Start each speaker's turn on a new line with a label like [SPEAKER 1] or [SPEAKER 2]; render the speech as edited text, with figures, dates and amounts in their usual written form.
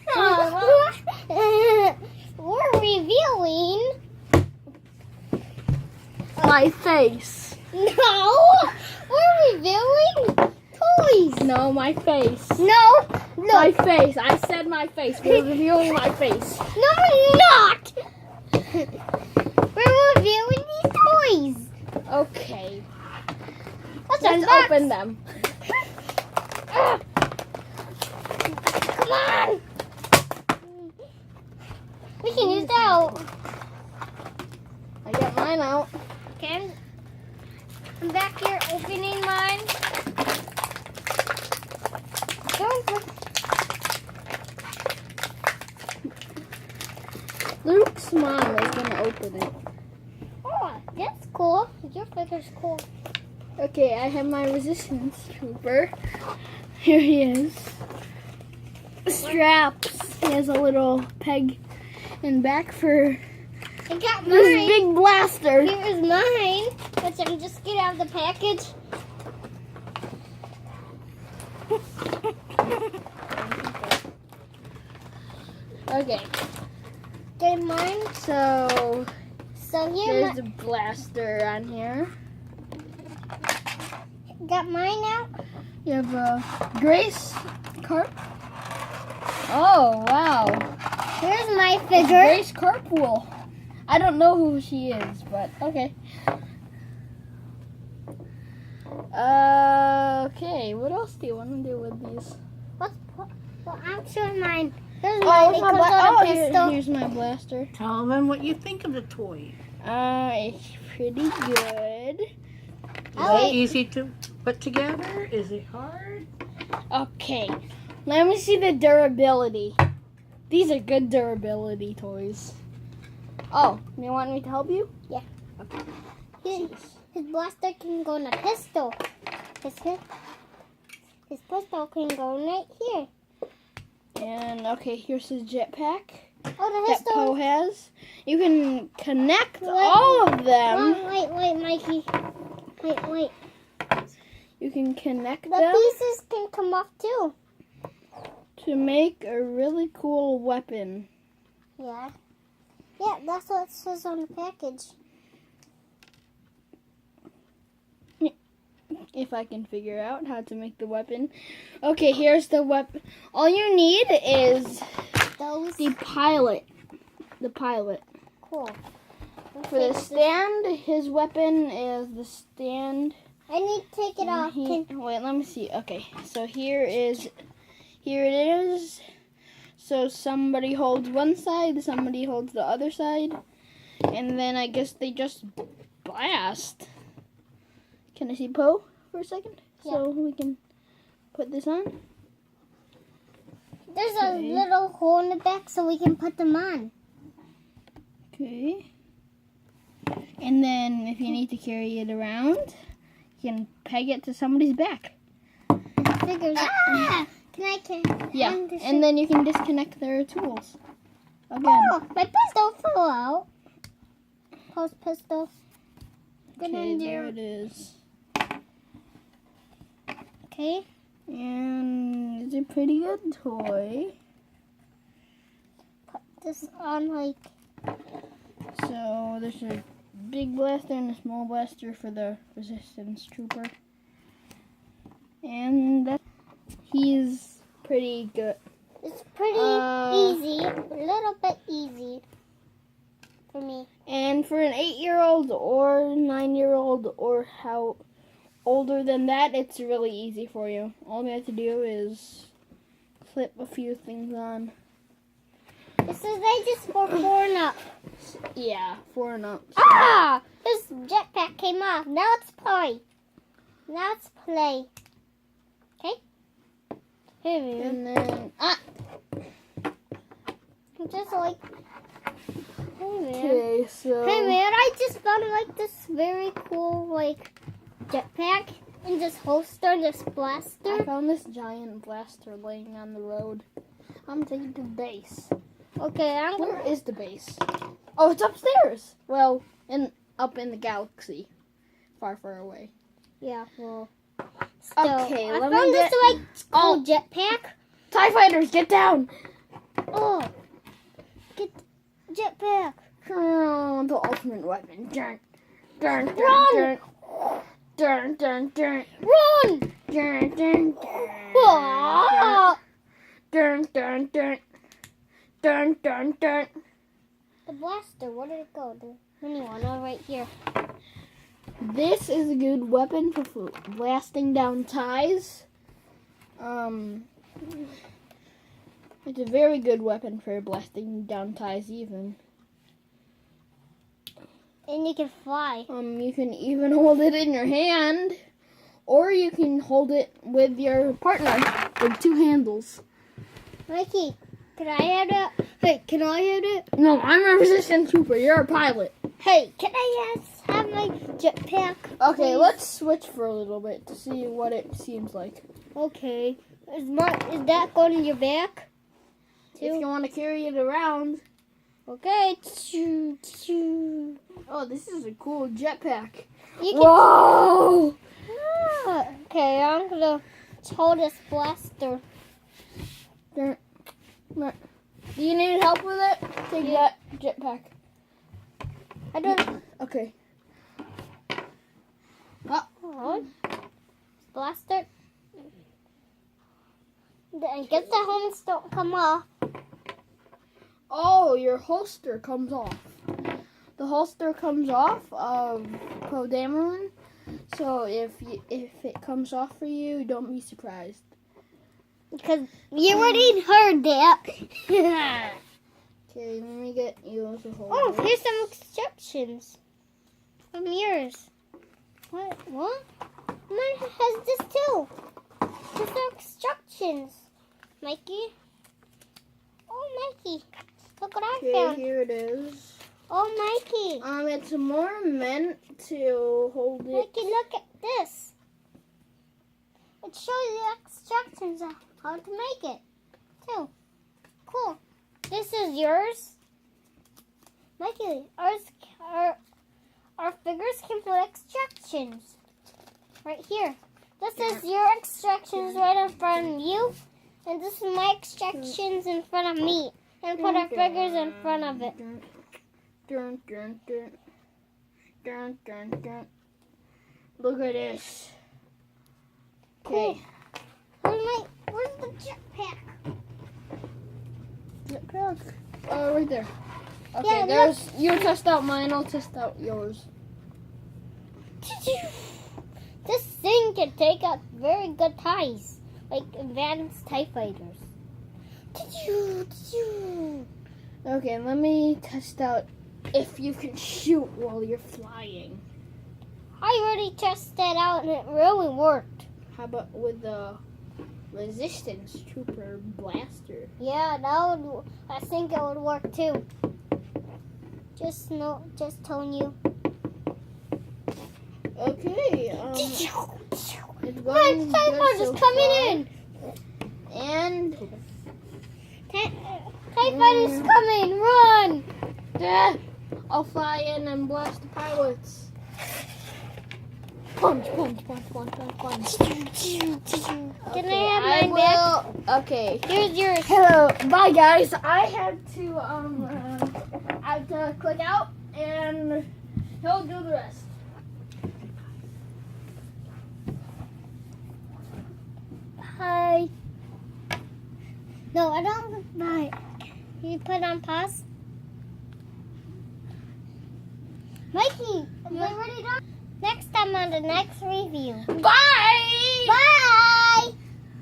[SPEAKER 1] Hello, everyone! We're revealing
[SPEAKER 2] My face.
[SPEAKER 1] No, we're revealing toys.
[SPEAKER 2] No, my face.
[SPEAKER 1] No,
[SPEAKER 2] My
[SPEAKER 1] look.
[SPEAKER 2] face. I said my face. We're reviewing my face.
[SPEAKER 1] No, we're not. We're revealing these toys.
[SPEAKER 2] Okay.
[SPEAKER 1] Let's
[SPEAKER 2] Let's
[SPEAKER 1] unbox.
[SPEAKER 2] open them.
[SPEAKER 1] Come on. We can use that out.
[SPEAKER 2] I got mine out.
[SPEAKER 1] Okay. I'm back here opening mine.
[SPEAKER 2] Luke's mom is gonna open it.
[SPEAKER 1] Oh, that's cool. Your figure's cool.
[SPEAKER 2] Okay, I have my resistance trooper. Here he is. Straps. He has a little peg and back for
[SPEAKER 1] I got
[SPEAKER 2] this
[SPEAKER 1] mine.
[SPEAKER 2] big blaster.
[SPEAKER 1] Here is mine, which I'm just getting out of the package.
[SPEAKER 2] Okay,
[SPEAKER 1] Okay, mine.
[SPEAKER 2] so
[SPEAKER 1] So here,
[SPEAKER 2] there's the blaster on here.
[SPEAKER 1] got mine out.
[SPEAKER 2] You have Grace Carp. Oh, wow.
[SPEAKER 1] Here's my
[SPEAKER 2] It's
[SPEAKER 1] figure.
[SPEAKER 2] Grace Carpool. I don't know who she is, but okay. Okay, what else do you want to do with these?
[SPEAKER 1] Well, I'm showing mine. Here's
[SPEAKER 2] Oh,
[SPEAKER 1] mine. It comes out a pistol.
[SPEAKER 2] here's my blaster.
[SPEAKER 3] Tell them what you think of the toy.
[SPEAKER 2] It's pretty good.
[SPEAKER 3] Is it easy to put together? Is it hard?
[SPEAKER 2] Okay, let me see the durability. These are good durability toys. Oh, you want me to help you?
[SPEAKER 1] Yeah. His blaster can go in a pistol. His pistol can go right here.
[SPEAKER 2] And okay, here's his jetpack
[SPEAKER 1] Oh, the
[SPEAKER 2] that Poe
[SPEAKER 1] pistol.
[SPEAKER 2] has. You can connect
[SPEAKER 1] Wait.
[SPEAKER 2] all of them.
[SPEAKER 1] Wait, Mikey. Wait.
[SPEAKER 2] You can connect
[SPEAKER 1] The
[SPEAKER 2] them
[SPEAKER 1] pieces can come off too.
[SPEAKER 2] to make a really cool weapon.
[SPEAKER 1] Yeah. Yeah, that's what it says on the package.
[SPEAKER 2] If I can figure out how to make the weapon. Okay, here's the weapon. All you need is
[SPEAKER 1] Those.
[SPEAKER 2] the pilot. The pilot.
[SPEAKER 1] Cool.
[SPEAKER 2] For the stand, his weapon is the stand.
[SPEAKER 1] I need to take it off.
[SPEAKER 2] Wait, let me see. Okay, so here it is. So somebody holds one side, somebody holds the other side, and then I guess they just blast. Can I see Poe for a second? So we can put this on.
[SPEAKER 1] There's a little hole in the back so we can put them on.
[SPEAKER 2] Okay. And then if you need to carry it around, you can peg it to somebody's back.
[SPEAKER 1] Figures. Can
[SPEAKER 2] Yeah, and then you can disconnect their tools. Again.
[SPEAKER 1] Oh, my pistol flew out. Post pistol. Good
[SPEAKER 2] Okay,
[SPEAKER 1] in
[SPEAKER 2] there
[SPEAKER 1] there.
[SPEAKER 2] it is.
[SPEAKER 1] Okay.
[SPEAKER 2] And it's a pretty good toy.
[SPEAKER 1] Put this on like.
[SPEAKER 2] So there's a big blaster and a small blaster for the resistance trooper. And he's pretty good.
[SPEAKER 1] It's pretty easy. A little bit easy for me.
[SPEAKER 2] And for an 8-year-old or 9-year-old or how older than that, it's really easy for you. All you have to do is flip a few things on.
[SPEAKER 1] This is like just for 4 and up.
[SPEAKER 2] Yeah, 4 and up. So.
[SPEAKER 1] Ah! This jetpack came off. Now it's play. Okay? Here we go.
[SPEAKER 2] And then,
[SPEAKER 1] Just like. Hey man.
[SPEAKER 2] okay, so.
[SPEAKER 1] Hey man, I just found like this very cool like jetpack and this holster, this
[SPEAKER 2] I
[SPEAKER 1] blaster.
[SPEAKER 2] found this giant blaster laying on the road. I'm taking it to the base.
[SPEAKER 1] Okay, I'm
[SPEAKER 2] Where
[SPEAKER 1] gonna.
[SPEAKER 2] is the base? Oh, it's upstairs. Well, up in the galaxy, far, far away.
[SPEAKER 1] Yeah, well. Still,
[SPEAKER 2] Okay,
[SPEAKER 1] I
[SPEAKER 2] let
[SPEAKER 1] found
[SPEAKER 2] me
[SPEAKER 1] this
[SPEAKER 2] get.
[SPEAKER 1] like cool jetpack.
[SPEAKER 2] TIE fighters, get down!
[SPEAKER 1] Oh, get jetpack.
[SPEAKER 2] Oh, the ultimate weapon. Dun, dun, dun,
[SPEAKER 1] Run!
[SPEAKER 2] dun, dun, dun,
[SPEAKER 1] Run!
[SPEAKER 2] dun, dun,
[SPEAKER 1] Ah!
[SPEAKER 2] dun, dun, dun, dun, dun, dun.
[SPEAKER 1] The blaster, where did it go? The mini one, oh, right here.
[SPEAKER 2] This is a good weapon for blasting down ties. It's a very good weapon for blasting down ties even.
[SPEAKER 1] And you can fly.
[SPEAKER 2] You can even hold it in your hand, or you can hold it with your partner with two handles.
[SPEAKER 1] Mikey, can I have it? Hey, can I have it?
[SPEAKER 2] No, I'm a resistance trooper. You're a pilot.
[SPEAKER 1] Hey, can I have my jetpack?
[SPEAKER 2] Okay,
[SPEAKER 1] please?
[SPEAKER 2] let's switch for a little bit to see what it seems like.
[SPEAKER 1] Okay. Is that going in your back?
[SPEAKER 2] If you want to carry it around.
[SPEAKER 1] Okay. Choo, choo.
[SPEAKER 2] Oh, this is a cool jetpack.
[SPEAKER 1] You can.
[SPEAKER 2] Whoa!
[SPEAKER 1] Ah, okay, I'm gonna hold this blaster.
[SPEAKER 2] Do you need help with it? Take that jetpack.
[SPEAKER 1] I don't.
[SPEAKER 2] Okay.
[SPEAKER 1] Oh, blaster. I guess the helmets don't come off.
[SPEAKER 2] Oh, your holster comes off. The holster comes off of Dameron. So if it comes off for you, don't be surprised.
[SPEAKER 1] Because you already heard that.
[SPEAKER 2] Okay, let me get you to hold
[SPEAKER 1] Oh,
[SPEAKER 2] it.
[SPEAKER 1] here's some instructions from yours. What? Mine has this too. There's some instructions. Mikey. Oh, Mikey. Look what I
[SPEAKER 2] Okay,
[SPEAKER 1] found.
[SPEAKER 2] here it is.
[SPEAKER 1] Oh, Mikey.
[SPEAKER 2] It's more meant to hold it.
[SPEAKER 1] Mikey, look at this. It shows you the instructions of how to make it, too. Cool. This is yours. Mikey, our figures can put instructions. Right here. This is your instructions right in front of you. And this is my instructions in front of me. And put our figures in front of it.
[SPEAKER 2] Dun, dun, dun. Dun, dun, dun. Look at this. Okay.
[SPEAKER 1] Where's the jetpack?
[SPEAKER 2] Jetpack. Oh, right there. Okay,
[SPEAKER 1] Yeah,
[SPEAKER 2] there's. You test out mine. I'll test out yours.
[SPEAKER 1] This thing can take out very good ties, like advanced TIE fighters.
[SPEAKER 2] Okay, let me test out if you can shoot while you're flying.
[SPEAKER 1] I already tested that out and it really worked.
[SPEAKER 2] How about with the resistance trooper blaster?
[SPEAKER 1] Yeah, that would. I think it would work too. Just telling you.
[SPEAKER 2] Okay. It's
[SPEAKER 1] My
[SPEAKER 2] going
[SPEAKER 1] TIE
[SPEAKER 2] good
[SPEAKER 1] fighter's
[SPEAKER 2] so
[SPEAKER 1] coming
[SPEAKER 2] far.
[SPEAKER 1] in.
[SPEAKER 2] And
[SPEAKER 1] TIE fighter's coming. Run!
[SPEAKER 2] I'll fly in and blast the pilots. Punch, punch, punch, punch, punch, punch.
[SPEAKER 1] Can I have mine back?
[SPEAKER 2] Okay.
[SPEAKER 1] Here's yours.
[SPEAKER 2] Hello, bye guys. I had to click out, and he'll do the rest.
[SPEAKER 1] Hi. No, I don't. Bye. You put on pause. Mikey, are we ready done? Next time on the next review.
[SPEAKER 2] Bye.
[SPEAKER 1] Bye.